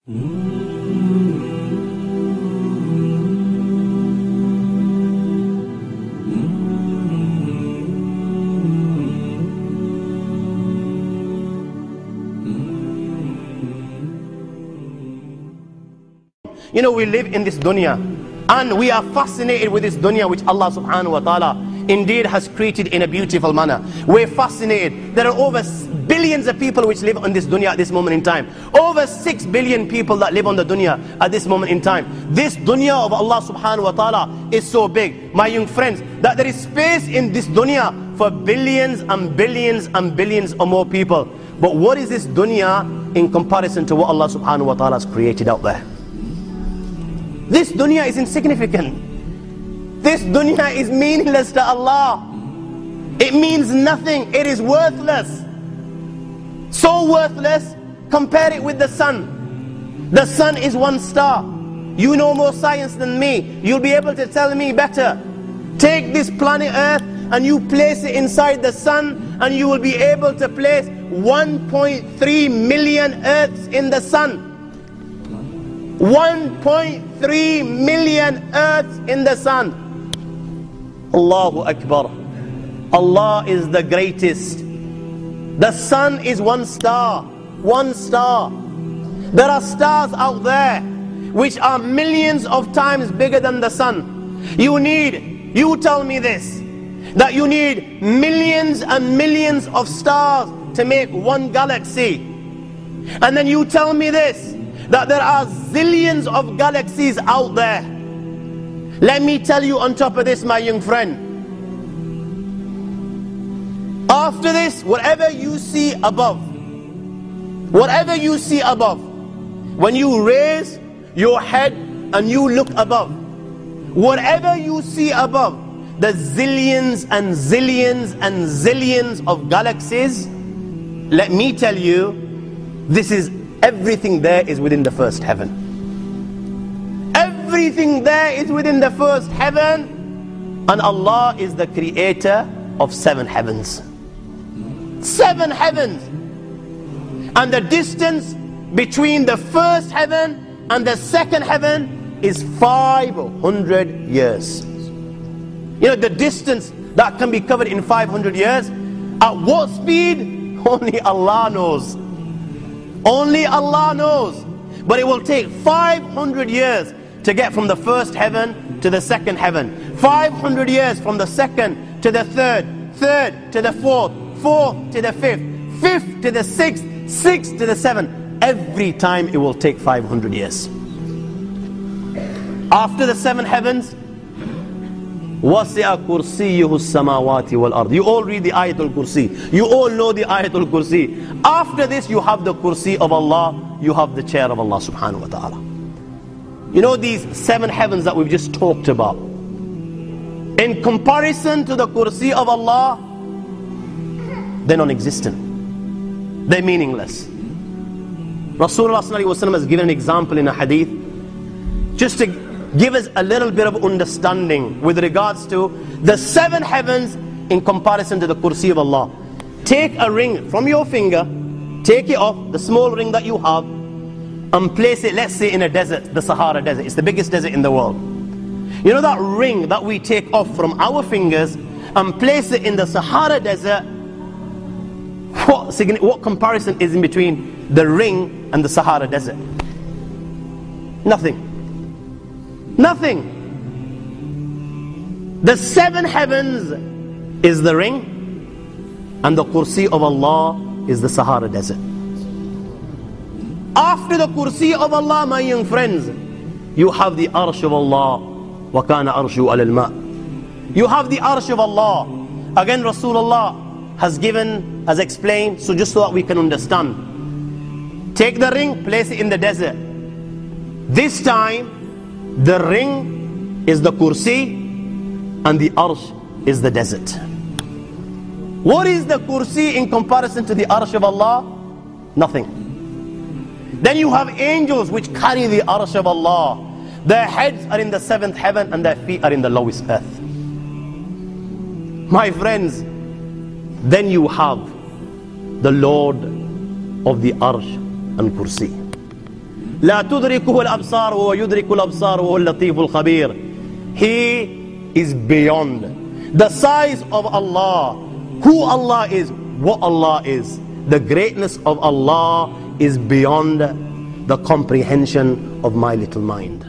You know, we live in this dunya and we are fascinated with this dunya which Allah subhanahu wa ta'ala indeed has created in a beautiful manner. We're fascinated. There are over billions of people which live on this dunya at this moment in time. Over 6 billion people that live on the dunya at this moment in time. This dunya of Allah subhanahu wa ta'ala is so big, my young friends, that there is space in this dunya for billions and billions and billions or more people. But what is this dunya in comparison to what Allah subhanahu wa ta'ala has created out there? This dunya is insignificant. This dunya is meaningless to Allah. It means nothing. It is worthless. So worthless, compare it with the sun. The sun is one star. You know more science than me. You'll be able to tell me better. Take this planet Earth and you place it inside the sun, and you will be able to place 1.3 million Earths in the sun. 1.3 million Earths in the sun. Allahu Akbar. Allah is the greatest. The sun is one star. One star. There are stars out there which are millions of times bigger than the sun. You tell me this, that you need millions and millions of stars to make one galaxy. And then you tell me this, that there are zillions of galaxies out there. Let me tell you on top of this, my young friend, after this, whatever you see above, when you raise your head and you look above, whatever you see above, the zillions and zillions and zillions of galaxies, let me tell you, everything there is within the first heaven. Everything there is within the first heaven, and Allah is the creator of 7 heavens. 7 heavens. And the distance between the first heaven and the second heaven is 500 years. You know, the distance that can be covered in 500 years, at what speed? Only Allah knows. Only Allah knows. But it will take 500 years to get from the first heaven to the second heaven. 500 years from the second to the third, third to the fourth, fourth to the fifth, fifth to the sixth, sixth to the seventh. Every time it will take 500 years. After the 7 heavens, وَسِعَ كُرْسِيُّهُ السَّمَاوَاتِ وَالْأَرْضِ. You all read the Ayatul Kursi. You all know the Ayatul Kursi. After this, you have the Kursi of Allah. You have the chair of Allah subhanahu wa ta'ala. You know these 7 heavens that we've just talked about, in comparison to the Kursi of Allah, they're non-existent. They're meaningless. Rasulullah sallallahu alaihi wasallam has given an example in a hadith, just to give us a little bit of understanding with regards to the 7 heavens in comparison to the Kursi of Allah. Take a ring from your finger, take it off, the small ring that you have, and place it, let's say, in a desert, the Sahara Desert. It's the biggest desert in the world. You know that ring that we take off from our fingers and place it in the Sahara Desert? What comparison is in between the ring and the Sahara Desert? Nothing. Nothing. The 7 heavens is the ring, and the Kursi of Allah is the Sahara Desert. After the Kursi of Allah, my young friends, you have the Arsh of Allah. وَكَانَ أَرْشُهُ عَلَى الْمَاءِ. You have the Arsh of Allah. Again, Rasulullah has explained, so just so that we can understand. Take the ring, place it in the desert. This time, the ring is the Kursi and the Arsh is the desert. What is the Kursi in comparison to the Arsh of Allah? Nothing. Then you have angels which carry the Arsh of Allah. Their heads are in the 7th heaven and their feet are in the lowest earth. My friends, then you have the Lord of the Arsh and Kursi. لا تدركه الأبصار وهو يدرك الأبصار وهو اللطيف الخبير. He is beyond. The size of Allah, who Allah is, what Allah is, the greatness of Allah is beyond the comprehension of my little mind.